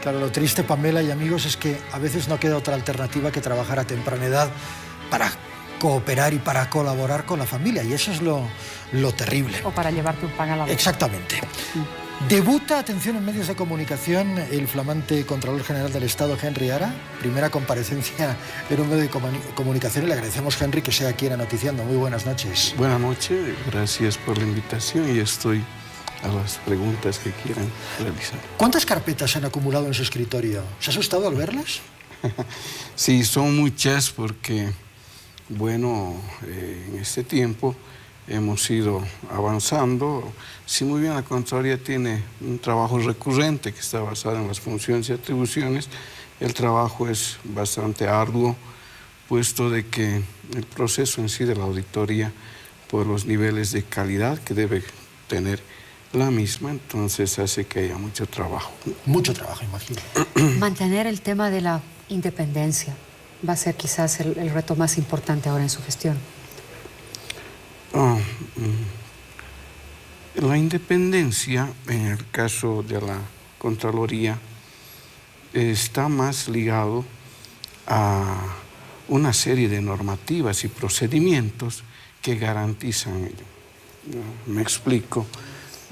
Claro, lo triste, Pamela y amigos, es que a veces no queda otra alternativa que trabajar a temprana edad para cooperar y para colaborar con la familia, y eso es lo terrible. O para llevarte un pan a la boca. Exactamente. Debuta, atención, en medios de comunicación el flamante Contralor General del Estado, Henry Ara. Primera comparecencia en un medio de comunicación, y le agradecemos, Henry, que sea aquí en Anoticiando. Muy buenas noches. Buenas noches, gracias por la invitación y estoy a las preguntas que quieran realizar. ¿Cuántas carpetas se han acumulado en su escritorio? ¿Se ha asustado al verlas? Sí, son muchas porque, bueno, en este tiempo hemos ido avanzando. Sí, muy bien, la Contraloría tiene un trabajo recurrente que está basado en las funciones y atribuciones. El trabajo es bastante arduo, puesto de que el proceso en sí de la auditoría, por los niveles de calidad que debe tener la misma, entonces hace que haya mucho trabajo. Mucho trabajo, imagino. Mantener el tema de la independencia va a ser quizás el reto más importante ahora en su gestión. La independencia, en el caso de la Contraloría, está más ligado a una serie de normativas y procedimientos que garantizan ello. Me explico.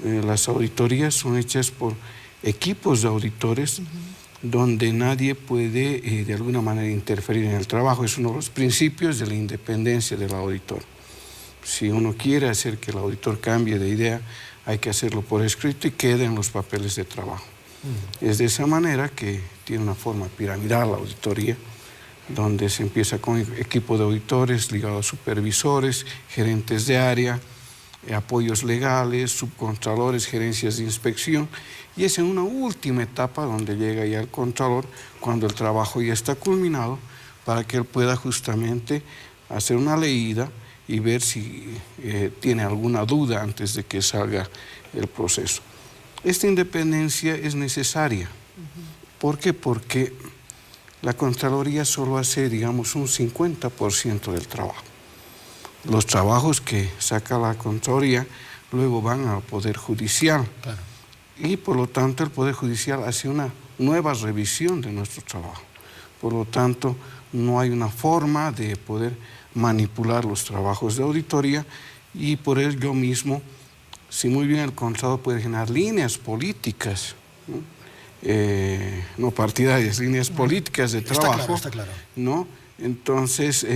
Las auditorías son hechas por equipos de auditores donde nadie puede de alguna manera interferir en el trabajo. Es uno de los principios de la independencia del auditor. Si uno quiere hacer que el auditor cambie de idea, hay que hacerlo por escrito y quede en los papeles de trabajo. Es de esa manera que tiene una forma piramidal la auditoría, donde se empieza con equipo de auditores ligados a supervisores, gerentes de área, apoyos legales, subcontralores, gerencias de inspección, y es en una última etapa donde llega ya el contralor, cuando el trabajo ya está culminado, para que él pueda justamente hacer una leída y ver si tiene alguna duda antes de que salga el proceso. Esta independencia es necesaria. ¿Por qué? Porque la Contraloría solo hace, digamos, un 50% del trabajo. Los trabajos que saca la Contraloría luego van al Poder Judicial. Claro. Y por lo tanto el Poder Judicial hace una nueva revisión de nuestro trabajo. Por lo tanto, no hay una forma de poder manipular los trabajos de auditoría, y por ello mismo, si muy bien el Contralor puede generar líneas políticas, no partidarias, líneas políticas de trabajo, está claro. ¿no? Entonces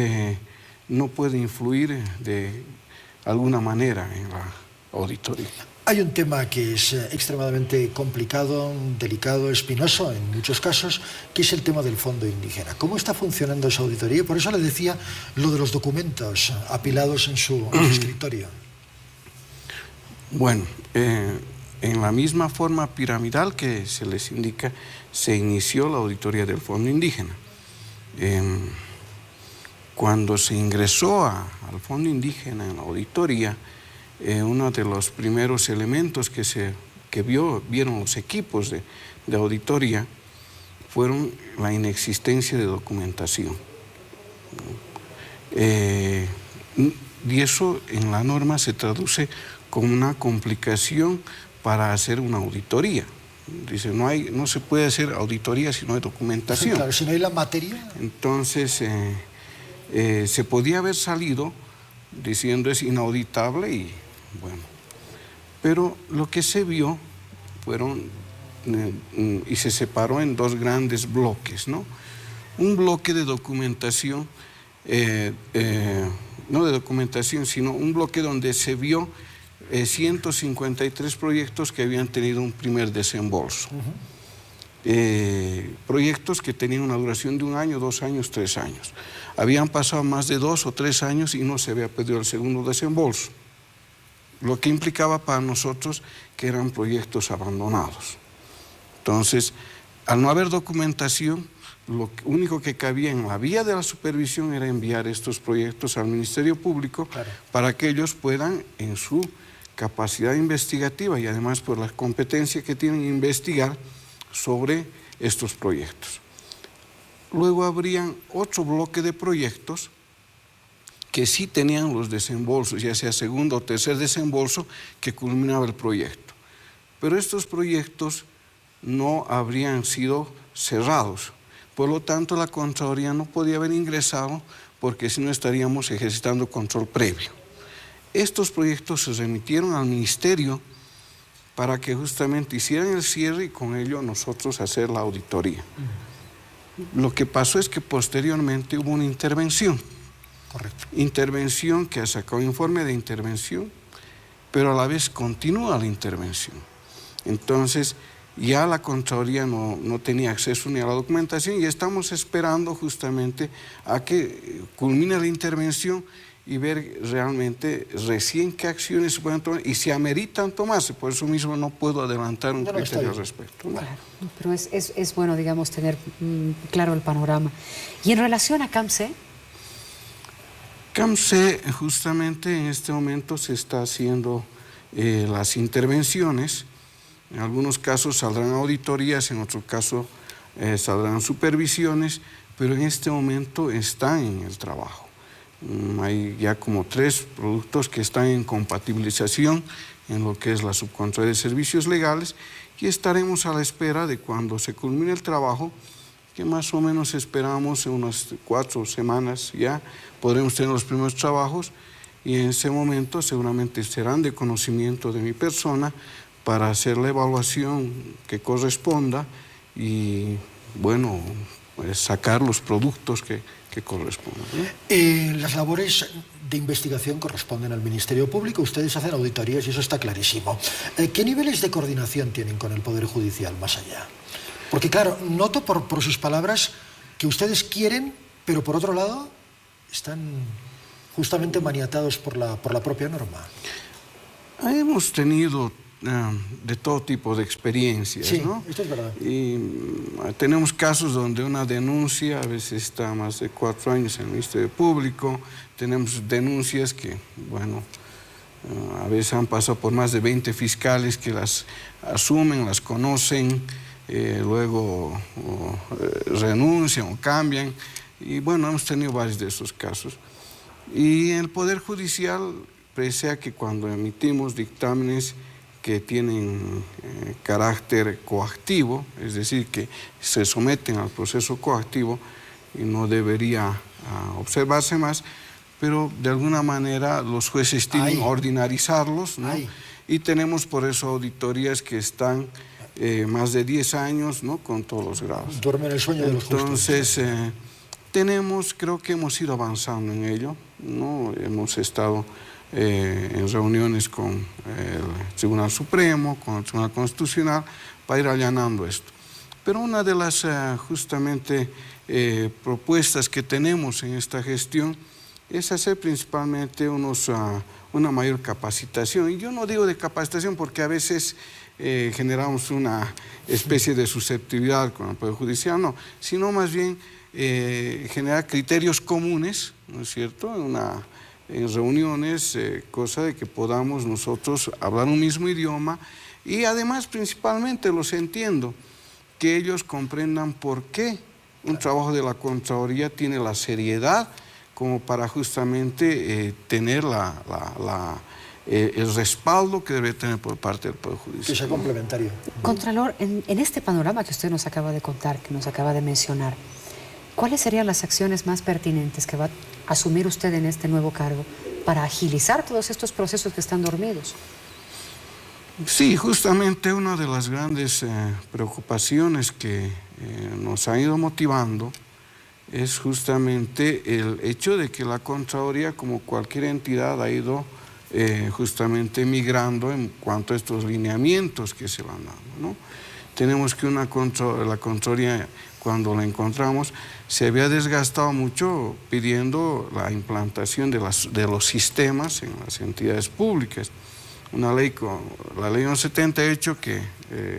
no puede influir de alguna manera en la auditoría. Hay un tema que es extremadamente complicado, delicado, espinoso en muchos casos, que es el tema del fondo indígena. ¿Cómo está funcionando esa auditoría? Por eso le decía lo de los documentos apilados en su escritorio. Bueno, en la misma forma piramidal que se les indica, se inició la auditoría del fondo indígena. Cuando se ingresó al fondo indígena en la auditoría, uno de los primeros elementos que vieron los equipos de auditoría fueron la inexistencia de documentación. Y eso en la norma se traduce como una complicación para hacer una auditoría. Dice, no se puede hacer auditoría si no hay documentación. Sí, claro, si no hay la materia. Entonces, se podía haber salido diciendo es inauditable y bueno. Pero lo que se vio fueron, y se separó en dos grandes bloques, ¿no? Un bloque de documentación, no de documentación, sino un bloque donde se vio 153 proyectos que habían tenido un primer desembolso. Proyectos que tenían una duración de 1 año, 2 años, 3 años. Habían pasado más de 2 o 3 años y no se había pedido el segundo desembolso, lo que implicaba para nosotros que eran proyectos abandonados. Entonces, al no haber documentación, lo único que cabía en la vía de la supervisión era enviar estos proyectos al Ministerio Público, claro, para que ellos puedan, en su capacidad investigativa y además por la competencia que tienen, investigar sobre estos proyectos. Luego habrían otro bloque de proyectos que sí tenían los desembolsos, ya sea segundo o tercer desembolso, que culminaba el proyecto. Pero estos proyectos no habrían sido cerrados. Por lo tanto, la Contraloría no podía haber ingresado porque si no estaríamos ejercitando control previo. Estos proyectos se remitieron al Ministerio para que justamente hicieran el cierre y con ello nosotros hacer la auditoría. Lo que pasó es que posteriormente hubo una intervención. Correcto. Intervención que ha sacado informe de intervención, pero a la vez continúa la intervención. Entonces, ya la Contraloría no tenía acceso ni a la documentación y estamos esperando justamente a que culmine la intervención y ver realmente recién qué acciones se pueden tomar y si ameritan tomarse. Por eso mismo no puedo adelantar un criterio al respecto. Claro, pero es bueno, digamos, tener claro el panorama. Y en relación a CAMSE, CAMSE, justamente en este momento se está haciendo las intervenciones. En algunos casos saldrán auditorías, en otros casos saldrán supervisiones, pero en este momento están en el trabajo. Hay ya como 3 productos que están en compatibilización en lo que es la Subcontraloría de Servicios Legales y estaremos a la espera de cuando se culmine el trabajo, que más o menos esperamos en unas 4 semanas ya podremos tener los primeros trabajos y en ese momento seguramente serán de conocimiento de mi persona para hacer la evaluación que corresponda y, bueno, pues sacar los productos que correspondan, ¿no? Las labores de investigación corresponden al Ministerio Público, ustedes hacen auditorías y eso está clarísimo. ¿Qué niveles de coordinación tienen con el Poder Judicial más allá? Porque claro, noto por sus palabras que ustedes quieren, pero por otro lado están justamente maniatados por la propia norma. Hemos tenido de todo tipo de experiencias, sí, ¿no? Esto es verdad. Y tenemos casos donde una denuncia a veces está más de 4 años en el Ministerio Público, tenemos denuncias que, bueno, a veces han pasado por más de 20 fiscales que las asumen, las conocen, luego renuncian o cambian, y bueno, hemos tenido varios de esos casos. Y en el Poder Judicial, pese a que cuando emitimos dictámenes que tienen carácter coactivo, es decir, que se someten al proceso coactivo y no debería observarse más, pero de alguna manera los jueces tienen que ordinarizarlos, ¿no? Y tenemos por eso auditorías que están más de 10 años, ¿no? Con todos los grados. Duermen el sueño de los justos. Entonces, creo que hemos ido avanzando en ello, ¿no? Hemos estado en reuniones con el Tribunal Supremo, con el Tribunal Constitucional, para ir allanando esto. Pero una de las justamente propuestas que tenemos en esta gestión es hacer principalmente una mayor capacitación. Y yo no digo de capacitación porque a veces generamos una especie de susceptibilidad con el Poder Judicial, no, sino más bien generar criterios comunes, ¿no es cierto?, en reuniones, cosa de que podamos nosotros hablar un mismo idioma y además principalmente los entiendo, que ellos comprendan por qué un trabajo de la Contraloría tiene la seriedad como para justamente tener el respaldo que debe tener por parte del Poder Judicial. Que sea complementario. Contralor, en este panorama que usted nos acaba de contar, que nos acaba de mencionar, ¿cuáles serían las acciones más pertinentes que va a asumir usted en este nuevo cargo para agilizar todos estos procesos que están dormidos? Sí, justamente una de las grandes preocupaciones que nos han ido motivando es justamente el hecho de que la Contraloría, como cualquier entidad, ha ido justamente migrando en cuanto a estos lineamientos que se van dando, ¿no? Tenemos que la Contraloría, cuando la encontramos, se había desgastado mucho pidiendo la implantación de los sistemas en las entidades públicas. Una ley, la ley 1178, que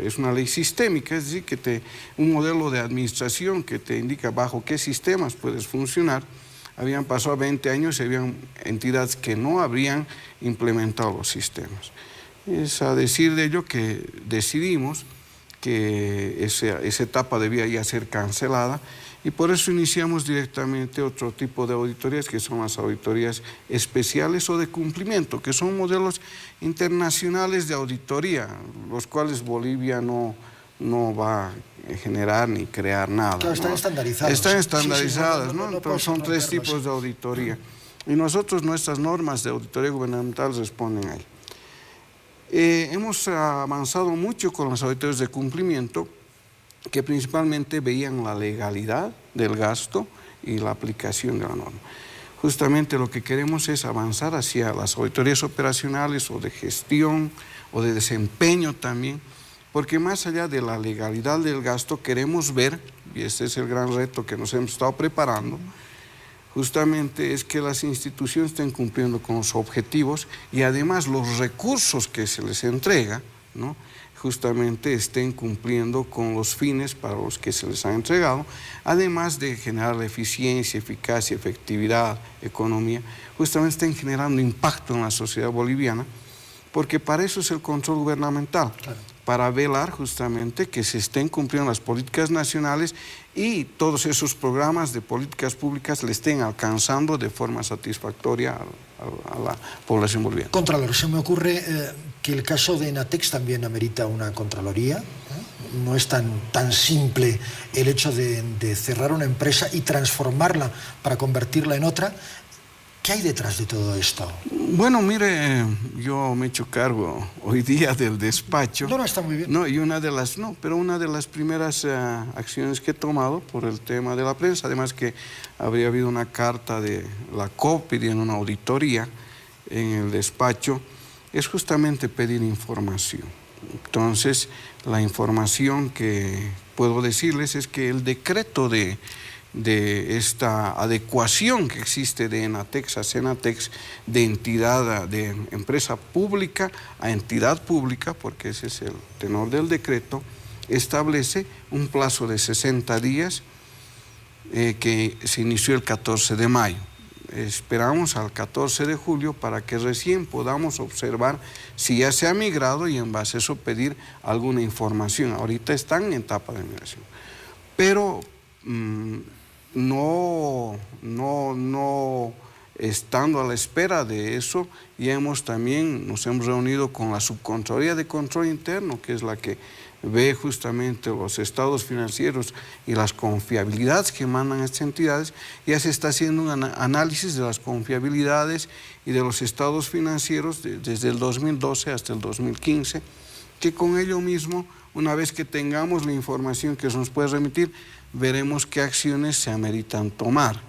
es una ley sistémica, es decir, un modelo de administración que te indica bajo qué sistemas puedes funcionar. Habían pasado 20 años y habían entidades que no habrían implementado los sistemas. Es a decir de ello que decidimos que esa etapa debía ya ser cancelada y por eso iniciamos directamente otro tipo de auditorías, que son las auditorías especiales o de cumplimiento, que son modelos internacionales de auditoría, los cuales Bolivia no no va a generar ni crear nada. Claro, están estandarizadas. Están estandarizadas, sí, ¿no? Entonces son 3 tipos de auditoría. Y nosotros, nuestras normas de auditoría gubernamental responden ahí. Hemos avanzado mucho con las auditorías de cumplimiento, que principalmente veían la legalidad del gasto y la aplicación de la norma. Justamente lo que queremos es avanzar hacia las auditorías operacionales o de gestión o de desempeño también, porque más allá de la legalidad del gasto queremos ver, y este es el gran reto que nos hemos estado preparando, justamente es que las instituciones estén cumpliendo con los objetivos y además los recursos que se les entrega, ¿no?, justamente estén cumpliendo con los fines para los que se les ha entregado, además de generar eficiencia, eficacia, efectividad, economía, justamente estén generando impacto en la sociedad boliviana, porque para eso es el control gubernamental, claro, para velar justamente que se estén cumpliendo las políticas nacionales y todos esos programas de políticas públicas le estén alcanzando de forma satisfactoria a la población boliviana. Contralor, se me ocurre que el caso de Enatex también amerita una Contraloría. No es tan simple el hecho de cerrar una empresa y transformarla para convertirla en otra. ¿Qué hay detrás de todo esto? Bueno, mire, yo me he hecho cargo hoy día del despacho. No, está muy bien. No, y una de las primeras acciones que he tomado por el tema de la prensa, además que habría habido una carta de la COP pidiendo una auditoría en el despacho, es justamente pedir información. Entonces, la información que puedo decirles es que el decreto de esta adecuación que existe de Enatex a Senatex, de entidad, de empresa pública a entidad pública, porque ese es el tenor del decreto, establece un plazo de 60 días que se inició el 14 de mayo. Esperamos al 14 de julio para que recién podamos observar si ya se ha migrado y en base a eso pedir alguna información. Ahorita están en etapa de migración. Pero no estando a la espera de eso, ya nos hemos reunido con la Subcontraloría de Control Interno, que es la que ve justamente los estados financieros y las confiabilidades que mandan a estas entidades. Ya se está haciendo un análisis de las confiabilidades y de los estados financieros desde el 2012 hasta el 2015, que con ello mismo, una vez que tengamos la información que nos puede remitir, veremos qué acciones se ameritan tomar.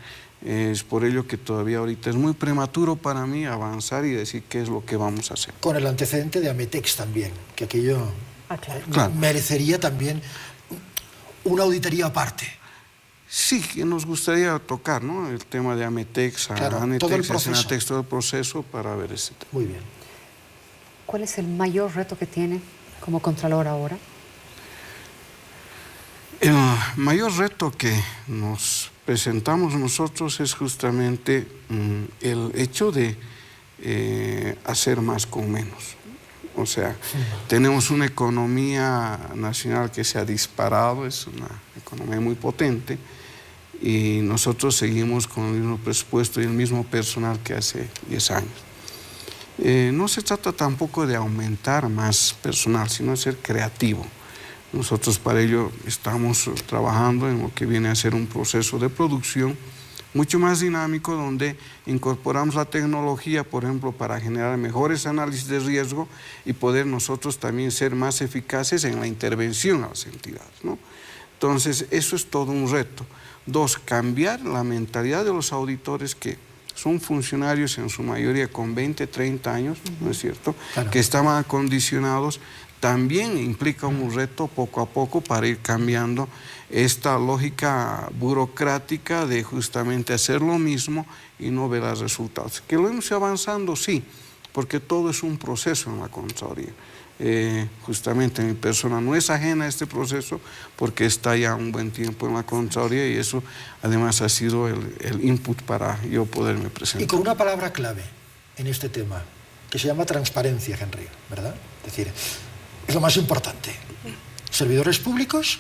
Es por ello que todavía ahorita es muy prematuro para mí avanzar y decir qué es lo que vamos a hacer. Con el antecedente de Ametex también, que aquello claro, merecería también una auditoría aparte. Sí, que nos gustaría tocar, ¿no?, el tema de Ametex, claro, Anetex, Senatex, todo el proceso para ver ese tema. Muy bien. ¿Cuál es el mayor reto que tiene como Contralor ahora? El mayor reto que nos presentamos nosotros es justamente el hecho de hacer más con menos. O sea, tenemos una economía nacional que se ha disparado, es una economía muy potente, y nosotros seguimos con el mismo presupuesto y el mismo personal que hace 10 años. No se trata tampoco de aumentar más personal, sino de ser creativo. Nosotros para ello estamos trabajando en lo que viene a ser un proceso de producción mucho más dinámico, donde incorporamos la tecnología, por ejemplo, para generar mejores análisis de riesgo y poder nosotros también ser más eficaces en la intervención a las entidades, ¿no? Entonces, eso es todo un reto. 2, cambiar la mentalidad de los auditores, que son funcionarios en su mayoría con 20, 30 años, ¿no es cierto?, claro, que estaban acondicionados. También implica un reto poco a poco para ir cambiando esta lógica burocrática de justamente hacer lo mismo y no ver los resultados. Que lo hemos ido avanzando, sí, porque todo es un proceso en la Contraloría. Justamente mi persona no es ajena a este proceso porque está ya un buen tiempo en la Contraloría, y eso además ha sido el input para yo poderme presentar. Y con una palabra clave en este tema, que se llama transparencia, Henry, ¿verdad? Es decir, es lo más importante. Servidores públicos,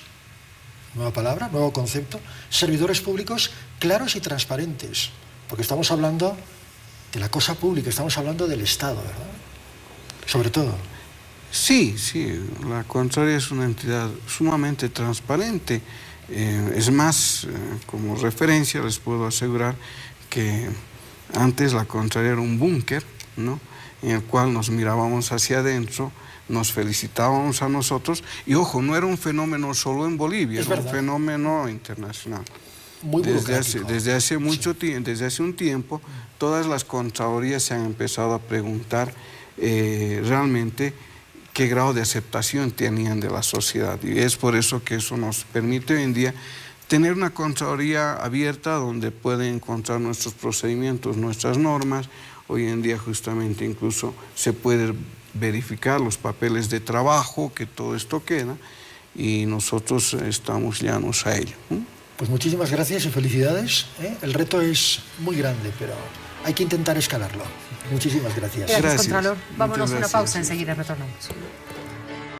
nueva palabra, nuevo concepto, servidores públicos claros y transparentes, porque estamos hablando de la cosa pública, estamos hablando del Estado, ¿verdad? Sobre todo. Sí, sí, la Contraloría es una entidad sumamente transparente. Es más, como referencia les puedo asegurar que antes la Contraloría era un búnker, ¿no?, en el cual nos mirábamos hacia adentro, nos felicitábamos a nosotros, y ojo, no era un fenómeno solo en Bolivia, era un fenómeno internacional. Muy desde hace un tiempo, todas las Contralorías se han empezado a preguntar realmente qué grado de aceptación tenían de la sociedad, y es por eso que eso nos permite hoy en día tener una Contraloría abierta donde pueden encontrar nuestros procedimientos, nuestras normas. Hoy en día justamente incluso se puede verificar los papeles de trabajo, que todo esto queda, y nosotros estamos llanos a ello. Pues muchísimas gracias y felicidades. El reto es muy grande, pero hay que intentar escalarlo. Muchísimas gracias. Gracias, Contralor. Vámonos a una pausa, enseguida retornamos.